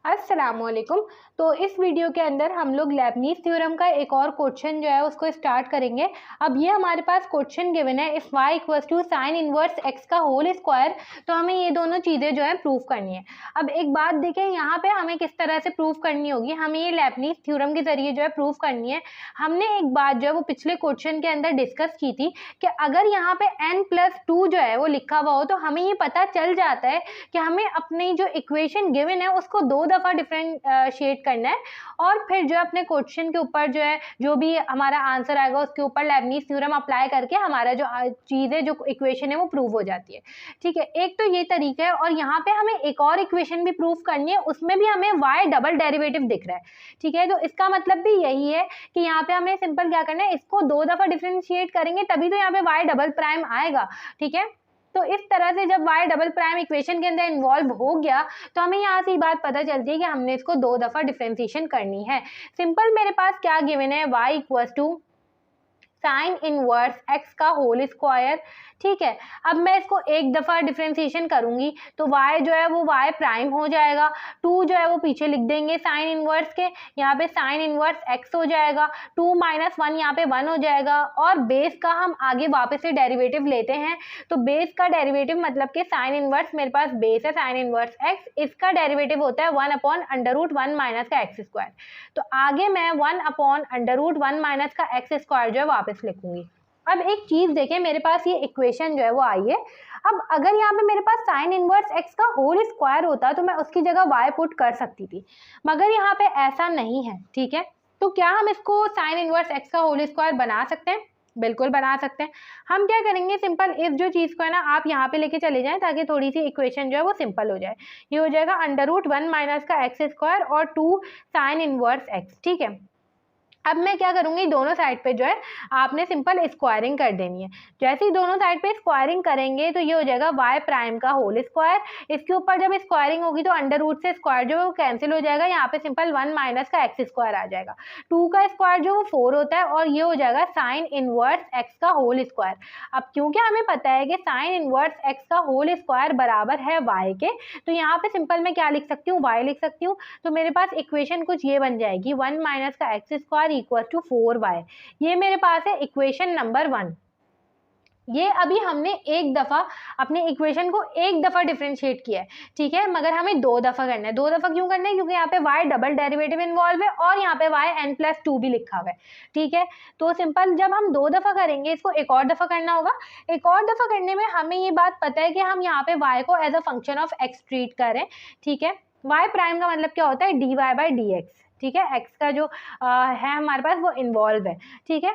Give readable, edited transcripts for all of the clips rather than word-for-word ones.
अस्सलामुअलैकुम। तो इस वीडियो के अंदर हम लोग लेबनीज़ थ्योरम का एक और क्वेश्चन जो है उसको स्टार्ट करेंगे। अब ये हमारे पास क्वेश्चन गिवन है, if y equals to sine inverse x का होल स्क्वायर, तो हमें ये दोनों चीज़ें जो है प्रूव करनी है। अब एक बात देखें, यहाँ पे हमें किस तरह से प्रूव करनी होगी, हमें ये लेबनीज़ थ्योरम के जरिए जो है प्रूव करनी है। हमने एक बात जो है वो पिछले क्वेश्चन के अंदर डिस्कस की थी कि अगर यहाँ पे n+2 जो है वो लिखा हुआ हो तो हमें ये पता चल जाता है कि हमें अपनी जो इक्वेशन गिवन है उसको दो दफ़ा डिफरेंशिएट करना है और फिर जो है अपने क्वेश्चन के ऊपर जो है जो भी हमारा आंसर आएगा उसके ऊपर लेबनीज़ थ्योरम अप्लाई करके हमारा जो चीज़ है, जो इक्वेशन है वो प्रूव हो जाती है। ठीक है, एक तो ये तरीका है और यहाँ पे हमें एक और इक्वेशन भी प्रूव करनी है, उसमें भी हमें y डबल डेरिवेटिव दिख रहा है। ठीक है, तो इसका मतलब भी यही है कि यहाँ पे हमें सिंपल क्या करना है, इसको दो दफ़ा डिफरेंशिएट करेंगे तभी तो यहाँ पे y डबल प्राइम आएगा। ठीक है, तो इस तरह से जब y डबल प्राइम इक्वेशन के अंदर इन्वॉल्व हो गया तो हमें यहाँ से बात पता चलती है कि हमने इसको दो दफ़ा डिफरेंशिएशन करनी है। सिंपल मेरे पास क्या गिवन है, y equals to sine inverse x का होल स्क्वायर। ठीक है, अब मैं इसको एक दफ़ा डिफरेंशिएशन करूंगी तो y जो है वो y प्राइम हो जाएगा, 2 जो है वो पीछे लिख देंगे साइन इनवर्स के, यहाँ पे साइन इनवर्स x हो जाएगा, 2 माइनस 1 यहाँ पे 1 हो जाएगा और बेस का हम आगे वापस से डेरिवेटिव लेते हैं। तो बेस का डेरिवेटिव मतलब कि साइन इनवर्स मेरे पास बेस है साइन इनवर्स x, इसका डेरिवेटिव होता है 1/√1 माइनस का एक्स स्क्वायर। तो आगे मैं 1/√1 माइनस का एक्स स्क्वायर जो है वापस लिखूंगी। अब एक चीज देखें, मेरे पास ये इक्वेशन जो है वो आई है। अब अगर यहाँ पे मेरे पास साइन इनवर्स x का होल स्क्वायर होता तो मैं उसकी जगह y पुट कर सकती थी, मगर यहाँ पे ऐसा नहीं है। ठीक है, तो क्या हम इसको साइन इनवर्स x का होल स्क्वायर बना सकते हैं? बिल्कुल बना सकते हैं। हम क्या करेंगे, सिंपल इस जो चीज़ को है ना आप यहाँ पे लेके चले जाएं ताकि थोड़ी सी इक्वेशन जो है वो सिंपल हो जाए। ये हो जाएगा √1 माइनस का एक्स स्क्वायर और 2 साइन इनवर्स x। ठीक है, अब मैं क्या करूंगी, दोनों साइड पे जो है आपने सिंपल स्क्वायरिंग कर देनी है। जैसे ही दोनों साइड पे स्क्वायरिंग करेंगे तो ये हो जाएगा y प्राइम का होल स्क्वायर। इसके ऊपर जब स्क्वायरिंग होगी तो अंडर रूट से स्क्वायर जो है वो कैंसिल हो जाएगा, यहाँ पे सिंपल 1 माइनस का एक्स स्क्वायर आ जाएगा। 2 का स्क्वायर जो वो 4 होता है और ये हो जाएगा साइन इनवर्स x का होल स्क्वायर। अब क्योंकि हमें पता है कि साइन इनवर्स x का होल स्क्वायर बराबर है y के, तो यहाँ पे सिंपल मैं क्या लिख सकती हूँ, y लिख सकती हूँ। तो मेरे पास इक्वेशन कुछ ये बन जाएगी, 1 माइनस का x square equal to 4y। ये मेरे पास है इक्वेशन नंबर 1। ये अभी हमने एक दफ़ा अपने इक्वेशन को एक दफ़ा डिफरेंशिएट किया है। ठीक है, मगर हमें दो दफ़ा करना है। दो दफ़ा क्यों करना है, क्योंकि यहाँ पे y डबल डेरिवेटिव इन्वॉल्व है और यहाँ पे y n+2 भी लिखा हुआ है। ठीक है, तो सिंपल जब हम दो दफ़ा करेंगे इसको एक और दफ़ा करना होगा। एक और दफ़ा करने में हमें ये बात पता है कि हम यहाँ पे y को as a function of x treat करें। ठीक है, y प्राइम का मतलब क्या होता है, dy/dx। ठीक है, x का जो है हमारे पास वो इन्वॉल्व है। ठीक है,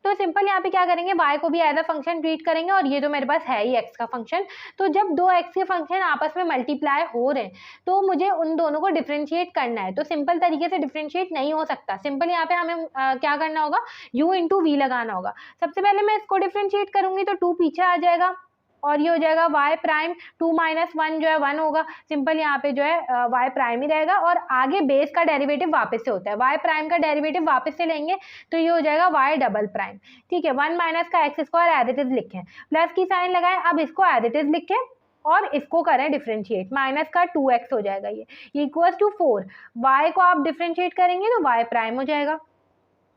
तो सिंपल यहाँ पे क्या करेंगे, y को भी एज अ फंक्शन ट्रीट करेंगे और ये तो मेरे पास है ही x का फंक्शन। तो जब दो x के फंक्शन आपस में मल्टीप्लाई हो रहे हैं तो मुझे उन दोनों को डिफरेंशिएट करना है। तो सिंपल तरीके से डिफरेंशिएट नहीं हो सकता। सिंपल यहाँ पे हमें क्या करना होगा, u इंटू वी लगाना होगा। सबसे पहले मैं इसको डिफरेंशिएट करूंगी तो 2 पीछे आ जाएगा और ये हो जाएगा y प्राइम, 2 माइनस 1 जो है 1 होगा। सिंपल यहाँ पे जो है y प्राइम ही रहेगा और आगे बेस का डेरिवेटिव वापस से होता है, y प्राइम का डेरिवेटिव वापस से लेंगे तो ये हो जाएगा y डबल प्राइम। ठीक है, 1 माइनस का x square as it is लिखें, प्लस की साइन लगाएं, अब इसको एज इट इज लिखें और इसको करें डिफरेंशिएट, माइनस का 2x हो जाएगा ये इक्वल्स टू 4। y को आप डिफरेंशिएट करेंगे तो y प्राइम हो जाएगा।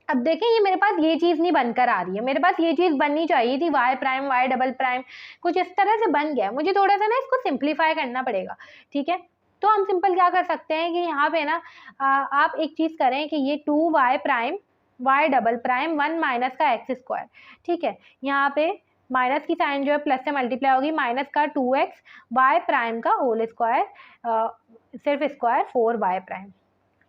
अब देखें ये मेरे पास ये चीज़ नहीं बनकर आ रही है, मेरे पास ये चीज़ बननी चाहिए थी, y prime y double prime कुछ इस तरह से बन गया है। मुझे थोड़ा सा ना इसको सिंप्लीफाई करना पड़ेगा। ठीक है, तो हम सिंपल क्या कर सकते हैं कि यहाँ पे ना आप एक चीज़ करें कि ये 2y prime y double prime 1 minus का एक्स स्क्वायर। ठीक है, यहाँ पे माइनस की साइन जो है प्लस से मल्टीप्लाई होगी, माइनस का 2x y प्राइम का होल स्क्वायर, सिर्फ स्क्वायर 4y प्राइम।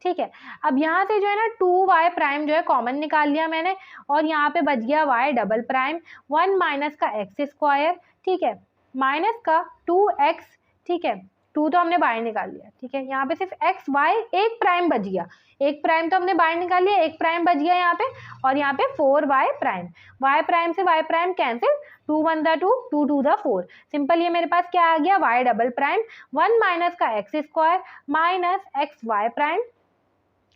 ठीक है, अब यहाँ से जो है ना 2y प्राइम जो है कॉमन निकाल लिया मैंने और यहाँ पे बच गया y डबल प्राइम 1 माइनस का एक्स स्क्वायर। ठीक है, माइनस का 2x। ठीक है, 2 तो हमने बाहर निकाल लिया। ठीक है, यहाँ पे सिर्फ x y एक प्राइम बच गया, एक प्राइम तो हमने बाहर निकाल लिया, एक प्राइम बच गया यहाँ पे और यहाँ पे 4y प्राइम, y प्राइम से y प्राइम कैंसिल, 2 1 दा 2, 2 2 दा 4। सिंपल ये मेरे पास क्या आ गया, y डबल प्राइम 1 माइनस का x square minus x y prime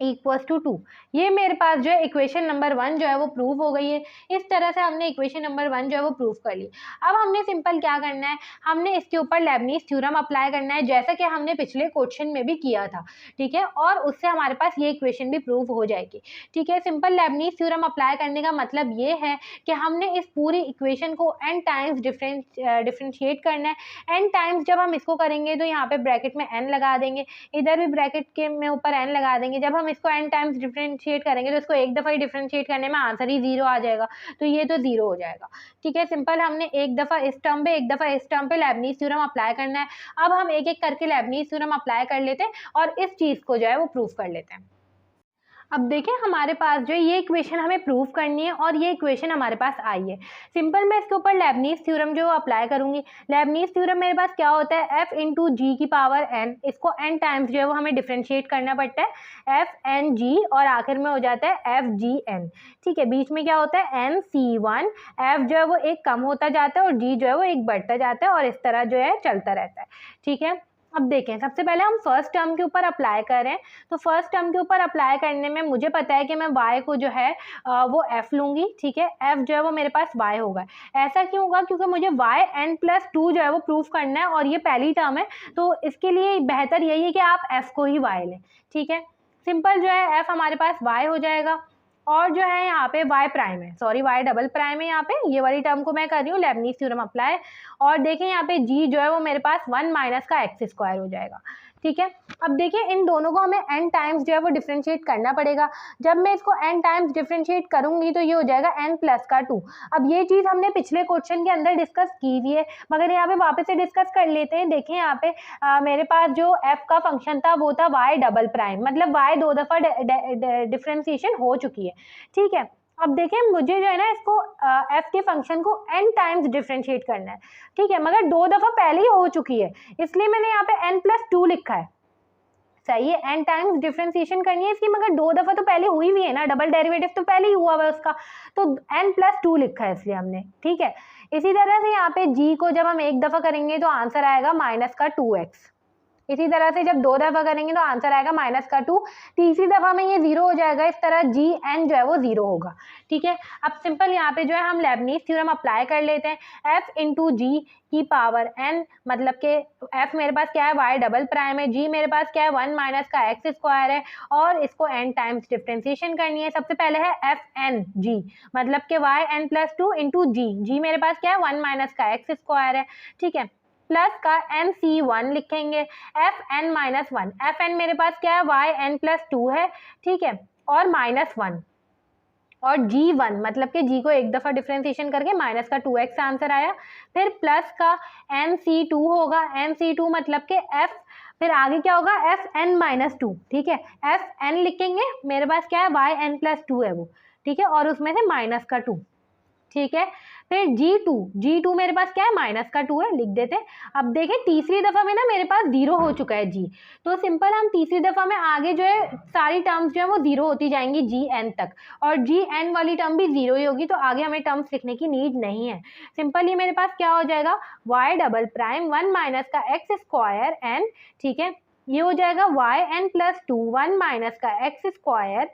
equals to 2। ये मेरे पास जो है इक्वेशन नंबर 1 जो है वो प्रूव हो गई है। इस तरह से हमने इक्वेशन नंबर 1 जो है वो प्रूव कर ली। अब हमने सिंपल क्या करना है, हमने इसके ऊपर लेबनीज़ थ्योरम अप्लाई करना है, जैसा कि हमने पिछले क्वेश्चन में भी किया था, ठीक है, और उससे हमारे पास ये इक्वेशन भी प्रूव हो जाएगी, ठीक है। सिंपल लेबनीज़ थ्योरम अप्लाई करने का मतलब ये है कि हमने इस पूरी इक्वेशन को n टाइम्स डिफरेंशिएट करना है। n टाइम्स जब हम इसको करेंगे तो यहाँ पे ब्रैकेट में n लगा देंगे, इधर भी ब्रैकेट के में ऊपर n लगा देंगे। जब हम इसको n टाइम्स डिफरेंशिएट करेंगे तो इसको एक दफ़ा ही डिफरेंशिएट करने में आंसर ही 0 आ जाएगा, तो ये तो 0 हो जाएगा, ठीक है। सिंपल हमने एक दफ़ा इस टर्म पे, एक दफ़ा इस टर्म पे लेबनीज़ थ्योरम अप्लाई करना है। अब हम एक एक करके लेबनीज़ थ्योरम अप्लाई कर लेते हैं और इस चीज़ को जो है वो प्रूव कर लेते हैं। अब देखें हमारे पास जो ये इक्वेशन हमें प्रूव करनी है और ये इक्वेशन हमारे पास आई है। सिंपल मैं इसके ऊपर लेबनीज़ थ्योरम जो अप्लाई करूंगी। लेबनीज़ थ्योरम मेरे पास क्या होता है, f इंटू जी की पावर n, इसको n टाइम्स जो है वो हमें डिफरेंशिएट करना पड़ता है, f n g, और आखिर में हो जाता है f g n, ठीक है। बीच में क्या होता है n c1, f जो है वो एक कम होता जाता है और g जो है वो एक बढ़ता जाता है, और इस तरह जो है चलता रहता है, ठीक है। अब देखें, सबसे पहले हम फर्स्ट टर्म के ऊपर अप्लाई करें, तो फर्स्ट टर्म के ऊपर अप्लाई करने में मुझे पता है कि मैं y को जो है वो f लूँगी, ठीक है। f जो है वो मेरे पास y होगा। ऐसा क्यों होगा, क्योंकि मुझे yn+2 जो है वो प्रूफ करना है और ये पहली टर्म है, तो इसके लिए बेहतर यही है कि आप f को ही y लें, ठीक है। सिंपल जो है f हमारे पास y हो जाएगा, और जो है यहाँ पे y प्राइम है, सॉरी y डबल प्राइम है, यहाँ पे ये वाली टर्म को मैं कर रही हूँ लेबनीज़ थ्योरम अप्लाई। और देखें यहाँ पे g जो है वो मेरे पास 1 माइनस का x स्क्वायर हो जाएगा, ठीक है। अब देखिए इन दोनों को हमें n टाइम्स जो है वो डिफरेंशिएट करना पड़ेगा। जब मैं इसको n टाइम्स डिफरेंशिएट करूंगी तो ये हो जाएगा n प्लस का 2। अब ये चीज़ हमने पिछले क्वेश्चन के अंदर डिस्कस की हुई है, मगर यहाँ पे वापस से डिस्कस कर लेते हैं। देखिए यहाँ पे मेरे पास जो f का फंक्शन था वो था y डबल प्राइम, मतलब y 2 दफ़ा डिफरेंशिएशन हो चुकी है, ठीक है। अब देखें मुझे जो है ना इसको f के फंक्शन को n टाइम्स डिफरेंशिएट करना है, ठीक है, मगर 2 दफ़ा पहले ही हो चुकी है, इसलिए मैंने यहाँ पे n+2 लिखा है। सही है, n टाइम्स डिफरेंशिएशन करनी है इसकी, मगर 2 दफ़ा तो पहले हुई हुई है ना, डबल डेरिवेटिव तो पहले ही हुआ हुआ है उसका, तो n+2 लिखा है इसलिए हमने, ठीक है। इसी तरह से यहाँ पे g को जब हम एक दफ़ा करेंगे तो आंसर आएगा माइनस का 2x। इसी तरह से जब 2 दफ़ा करेंगे तो आंसर आएगा माइनस का 2। तीसरी दफ़ा में ये 0 हो जाएगा, इस तरह जी एन जो है वो 0 होगा, ठीक है। अब सिंपल यहाँ पे जो है हम लेबनीज़ थ्योरम अप्लाई कर लेते हैं। f इंटू जी की पावर n, मतलब कि f मेरे पास क्या है y डबल प्राइम है, g मेरे पास क्या है 1 माइनस का x स्क्वायर है, और इसको n टाइम्स डिफरेंशिएशन करनी है। सबसे पहले है f n g, मतलब कि y n+2 इंटू जी मेरे पास क्या है 1 माइनस का x स्क्वायर है, ठीक है, प्लस का nc1 लिखेंगे, fn माइनस 1, fn मेरे पास क्या है yn+2 है, ठीक है, और माइनस 1, और g1 मतलब कि g को एक दफ़ा डिफरेंशिएशन करके माइनस का 2x आंसर आया। फिर प्लस का nc2 होगा, nc2 मतलब कि f, फिर आगे क्या होगा fn-2, ठीक है, fn लिखेंगे, मेरे पास क्या है yn+2 है वो, ठीक है, और उसमें से माइनस का 2, ठीक है। फिर G2 मेरे पास क्या है माइनस का 2 है, लिख देते हैं। अब देखें तीसरी दफ़ा में ना मेरे पास 0 हो चुका है G, तो सिंपल हम तीसरी दफ़ा में आगे जो है सारी टर्म्स जो है वो 0 होती जाएंगी GN तक, और GN वाली टर्म भी 0 ही होगी, तो आगे हमें टर्म्स लिखने की नीड नहीं है। सिंपल ये मेरे पास क्या हो जाएगा y डबल प्राइम 1 माइनस का x स्क्वायर n, ठीक है, ये हो जाएगा yn+2 1 माइनस का x स्क्वायर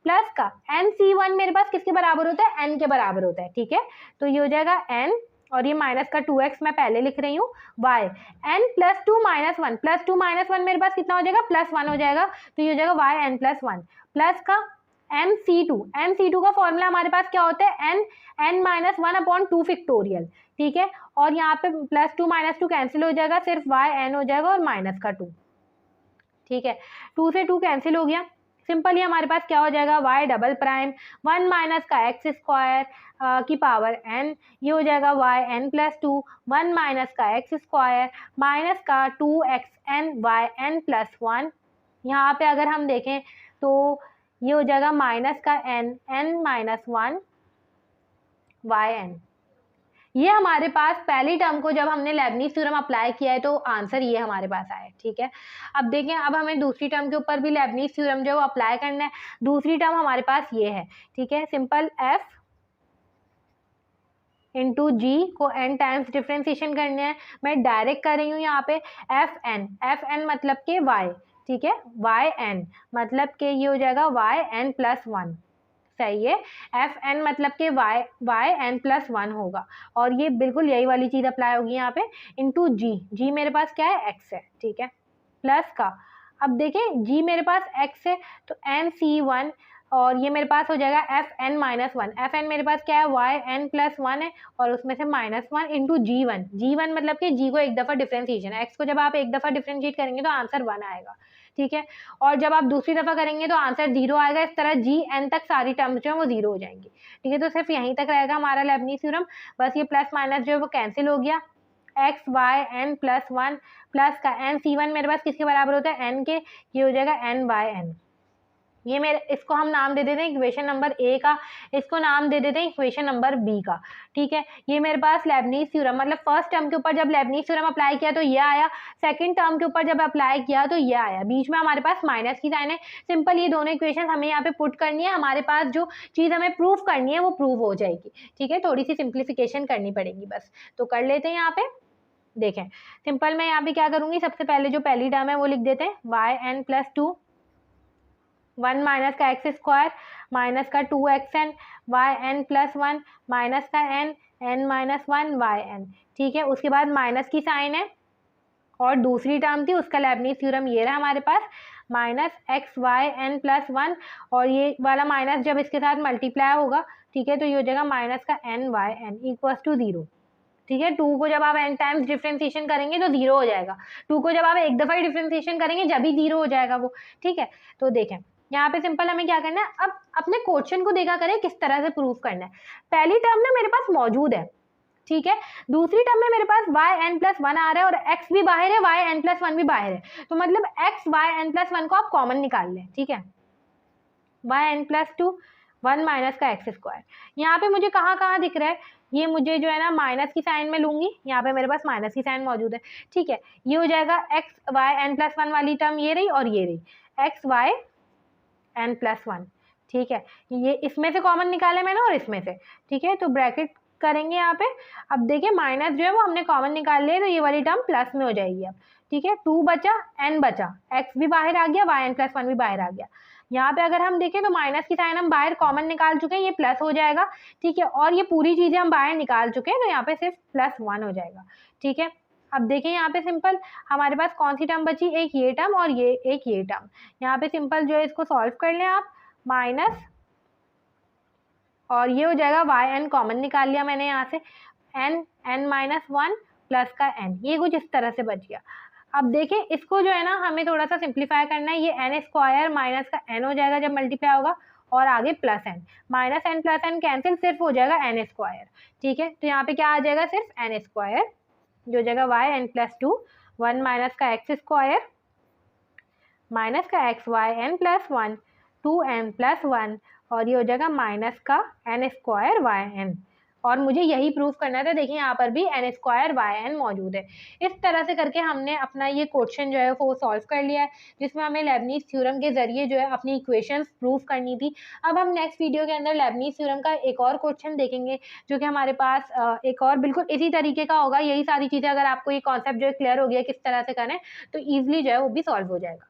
प्लस का nc1 मेरे पास किसके बराबर होता है, n के बराबर होता है, ठीक है। तो ये हो जाएगा n, और ये माइनस का 2x मैं पहले लिख रही हूँ, y n+2 माइनस 1, +2 माइनस 1 मेरे पास कितना हो जाएगा +1 हो जाएगा, तो ये हो जाएगा y n+1 प्लस का nc2 का फॉर्मूला हमारे पास क्या होता है n-1/2 फैक्टोरियल, ठीक है, और यहाँ पे +2 -2 कैंसिल हो जाएगा, सिर्फ yn हो जाएगा और माइनस का 2, ठीक है, 2 से 2 कैंसिल हो गया। सिंपल ये हमारे पास क्या हो जाएगा y डबल प्राइम 1 माइनस का x स्क्वायर की पावर n, ये हो जाएगा yn+2 1 माइनस का x स्क्वायर माइनस का 2xn yn+1। यहाँ पे अगर हम देखें तो ये हो जाएगा माइनस का n-1 yn। ये हमारे पास पहली टर्म को जब हमने लेबनीज़ थ्योरम अप्लाई किया है तो आंसर ये हमारे पास आया है, ठीक है। अब देखें, अब हमें दूसरी टर्म के ऊपर भी लेबनीज़ थ्योरम जो है वो अप्लाई करना है। दूसरी टर्म हमारे पास ये है, ठीक है, सिंपल f इंटू जी को n टाइम्स डिफरेंशिएशन करने हैं। मैं डायरेक्ट कर रही हूँ यहाँ पे fn मतलब के y, ठीक है, वाई एन मतलब कि ये हो जाएगा वाई एन प्लस वन, सही है। एफ एन मतलब कि वाई एन प्लस वन होगा, और ये बिल्कुल यही वाली चीज़ अप्लाई होगी यहाँ पे, इंटू जी, जी मेरे पास क्या है, एक्स है, ठीक है, प्लस का, अब देखें जी मेरे पास एक्स है तो एन सी वन, और ये मेरे पास हो जाएगा f n minus one, f n मेरे पास क्या है, वाई एन प्लस वन है, और उसमें से माइनस वन इंटू जी वन, जी वन मतलब कि जी को एक दफ़ा डिफ्रेंशिएशन है, एक्स को जब आप एक दफ़ा डिफ्रेंशिएट करेंगे तो आंसर वन आएगा, ठीक है, और जब आप दूसरी दफ़ा करेंगे तो आंसर जीरो आएगा। इस तरह जी एन तक सारी टर्म्स जो है वो जीरो हो जाएंगी, ठीक है, तो सिर्फ यहीं तक रहेगा हमारा लेबनीज़ थ्योरम, बस ये प्लस माइनस जो है वो कैंसिल हो गया, x Y N plus one plus का एन सी वन मेरे पास किसके बराबर होता है, एन के, ये हो जाएगा एन बाय एन, ये मेरे, इसको हम नाम दे देते हैं इक्वेशन नंबर ए का, इसको नाम दे देते हैं इक्वेशन नंबर बी का, ठीक है। ये मेरे पास लेबनीज़ थ्योरम मतलब फर्स्ट टर्म के ऊपर जब लेबनीज़ थ्योरम अप्लाई किया तो ये आया, सेकंड टर्म के ऊपर जब अप्लाई किया तो ये आया, बीच में हमारे पास माइनस की साइन है, सिंपल ये दोनों इक्वेशन हमें यहाँ पे पुट करनी है, हमारे पास जो चीज़ हमें प्रूफ करनी है वो प्रूव हो जाएगी, ठीक है, थोड़ी सी सिंप्लीफिकेशन करनी पड़ेगी बस, तो कर लेते हैं यहाँ पे। देखें सिंपल मैं यहाँ पे क्या करूँगी, सबसे पहले जो पहली टर्म है वो लिख देते हैं, Y N plus two, one minus का एक्स स्क्वायर माइनस का two X N Y N plus one minus का N N minus one Y N, ठीक है, उसके बाद माइनस की साइन है, और दूसरी टर्म थी उसका लेबनीज़ थ्योरम ये रहा हमारे पास, minus x Y N plus one, और ये वाला माइनस जब इसके साथ मल्टीप्लाई होगा, ठीक है, तो ये हो जाएगा माइनस का n Y n equals to zero, ठीक है, टू को जब आप एन टाइम्स डिफ्रेंसिएशन करेंगे तो जीरो हो जाएगा, टू को जब आप एक दफ़ा ही डिफ्रेंसिएशन करेंगे जब ही जीरो हो जाएगा वो, ठीक है, तो देखें यहाँ पे सिंपल हमें क्या करना है, अब अपने क्वेश्चन को देखा करें किस तरह से प्रूफ करना है, पहली टर्म ना मेरे पास मौजूद है, ठीक है, दूसरी टर्म में मेरे पास वाई एन प्लस वन आ रहा है और एक्स भी बाहर है, वाई एन प्लस वन भी बाहर है, तो मतलब x Y N plus one को आप कॉमन निकाल लें, ठीक है, y N plus two one minus का एक्स स्क्वायर, यहाँ पे मुझे कहाँ कहाँ दिख रहा है, ये मुझे जो है ना माइनस की साइन में लूंगी, यहाँ पे मेरे पास माइनस की साइन मौजूद है, ठीक है, ये हो जाएगा x Y N plus one वाली टर्म ये रही और ये रही x Y N plus one, ठीक है, ये इसमें से कॉमन निकाला मैंने और इसमें से, ठीक है, तो ब्रैकेट करेंगे यहाँ पे, अब देखिए माइनस जो है वो हमने कॉमन निकाल लिया तो ये वाली टर्म प्लस में हो जाएगी अब, ठीक है, टू बचा एन बचा, एक्स भी बाहर आ गया, वाई एन प्लस वन भी बाहर आ गया, यहाँ पे अगर हम देखें तो माइनस की साइन हम बाहर कॉमन निकाल चुके हैं, ये प्लस हो जाएगा, ठीक है, और ये पूरी चीज़ें हम बाहर निकाल चुके हैं तो यहाँ पे सिर्फ प्लस वन हो जाएगा, ठीक है। अब देखें यहाँ पे सिंपल हमारे पास कौन सी टर्म बची, एक ये टर्म और ये एक ये टर्म, यहाँ पे सिंपल जो है इसको सॉल्व कर लें आप, माइनस और ये हो जाएगा वाई एन कॉमन निकाल लिया मैंने यहाँ से, n N minus one plus का एन, ये कुछ इस तरह से बच गया। अब देखें इसको जो है ना हमें थोड़ा सा सिंप्लीफाई करना है, ये एन स्क्वायर माइनस का एन हो जाएगा जब मल्टीप्लाई होगा, और आगे plus n, minus n plus n cancel, सिर्फ हो जाएगा एन स्क्वायर, ठीक है, तो यहाँ पे क्या आ जाएगा, सिर्फ एन स्क्वायर, जो हो जाएगा y N plus two one minus का एक्स स्क्वायर माइनस का x Y N plus one two n plus one, और ये हो जाएगा माइनस का एन स्क्वायर वाई एन, और मुझे यही प्रूफ करना था, देखिए यहाँ पर भी एन स्क्वायर वाई एन मौजूद है। इस तरह से करके हमने अपना ये क्वेश्चन जो है वो सॉल्व कर लिया है, जिसमें हमें लेबनीज़ थ्योरम के जरिए जो है अपनी इक्वेशंस प्रूफ करनी थी। अब हम नेक्स्ट वीडियो के अंदर लेबनीज़ थ्योरम का एक और क्वेश्चन देखेंगे, जो कि हमारे पास एक और बिल्कुल इसी तरीके का होगा, यही सारी चीज़ें अगर आपको ये कॉन्सेप्ट जो है क्लियर हो गया किस तरह से करें तो ईजिली जो है वो भी सॉल्व हो जाएगा।